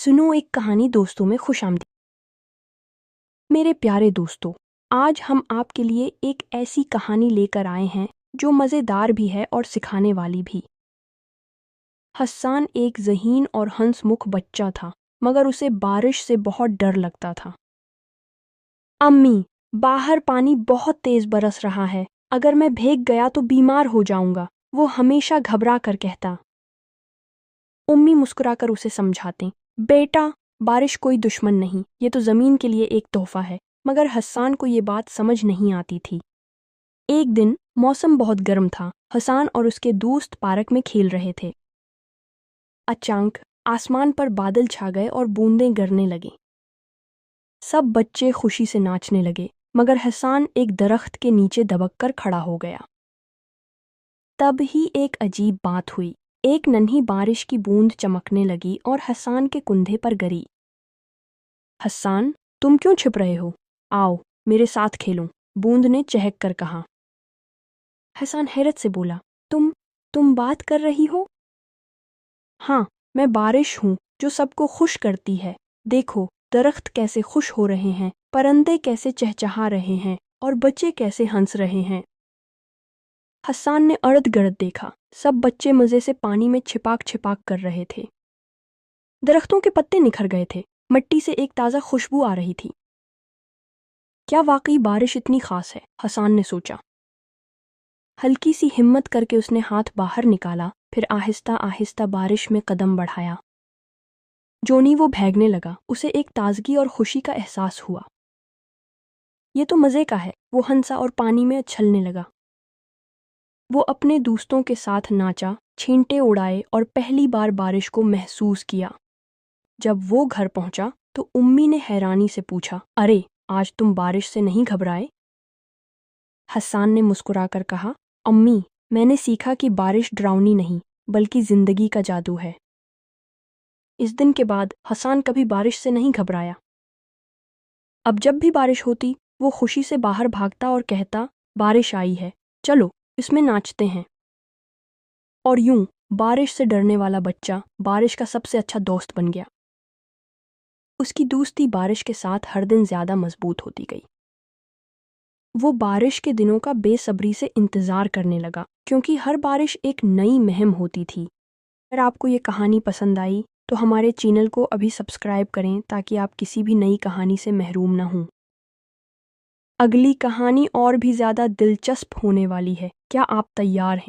सुनो एक कहानी दोस्तों में खुशामदीद। मेरे प्यारे दोस्तों, आज हम आपके लिए एक ऐसी कहानी लेकर आए हैं जो मज़ेदार भी है और सिखाने वाली भी। हस्सान एक ज़हीन और हंसमुख बच्चा था, मगर उसे बारिश से बहुत डर लगता था। अम्मी, बाहर पानी बहुत तेज़ बरस रहा है, अगर मैं भीग गया तो बीमार हो जाऊंगा, वो हमेशा घबरा कर कहता। उम्मी मुस्कुराकर उसे समझाते, बेटा, बारिश कोई दुश्मन नहीं, ये तो ज़मीन के लिए एक तोहफा है। मगर हस्सान को ये बात समझ नहीं आती थी। एक दिन मौसम बहुत गर्म था। हस्सान और उसके दोस्त पार्क में खेल रहे थे। अचानक आसमान पर बादल छा गए और बूंदें गिरने लगी। सब बच्चे खुशी से नाचने लगे, मगर हस्सान एक दरख्त के नीचे दबक कर खड़ा हो गया। तब ही एक अजीब बात हुई। एक नन्ही बारिश की बूंद चमकने लगी और हस्सान के कंधे पर गिरी। हस्सान, तुम क्यों छिप रहे हो? आओ, मेरे साथ खेलो, बूंद ने चहक कर कहा। हस्सान हैरत से बोला, तुम बात कर रही हो? हाँ, मैं बारिश हूँ जो सबको खुश करती है। देखो, दरख्त कैसे खुश हो रहे हैं, परिंदे कैसे चहचहा रहे हैं और बच्चे कैसे हंस रहे हैं। हस्सान ने अर्द गिर्द देखा। सब बच्चे मज़े से पानी में छिपाक छिपाक कर रहे थे। दरख्तों के पत्ते निखर गए थे, मिट्टी से एक ताज़ा खुशबू आ रही थी। क्या वाकई बारिश इतनी खास है? हस्सान ने सोचा। हल्की सी हिम्मत करके उसने हाथ बाहर निकाला, फिर आहिस्ता आहिस्ता बारिश में कदम बढ़ाया। जोनी वो भीगने लगा। उसे एक ताजगी और खुशी का एहसास हुआ। ये तो मज़े का है। वो हंसा और पानी में उछलने लगा। वो अपने दोस्तों के साथ नाचा, छींटे उड़ाए और पहली बार बारिश को महसूस किया। जब वो घर पहुंचा तो उम्मी ने हैरानी से पूछा, अरे, आज तुम बारिश से नहीं घबराए? हस्सान ने मुस्कुराकर कहा, अम्मी, मैंने सीखा कि बारिश डरावनी नहीं, बल्कि जिंदगी का जादू है। इस दिन के बाद हस्सान कभी बारिश से नहीं घबराया। अब जब भी बारिश होती, वो खुशी से बाहर भागता और कहता, बारिश आई है, चलो इसमें नाचते हैं। और यूं बारिश से डरने वाला बच्चा बारिश का सबसे अच्छा दोस्त बन गया। उसकी दोस्ती बारिश के साथ हर दिन ज़्यादा मजबूत होती गई। वो बारिश के दिनों का बेसब्री से इंतज़ार करने लगा, क्योंकि हर बारिश एक नई मुहिम होती थी। अगर आपको ये कहानी पसंद आई तो हमारे चैनल को अभी सब्सक्राइब करें ताकि आप किसी भी नई कहानी से महरूम ना हों। अगली कहानी और भी ज़्यादा दिलचस्प होने वाली है। क्या आप तैयार हैं?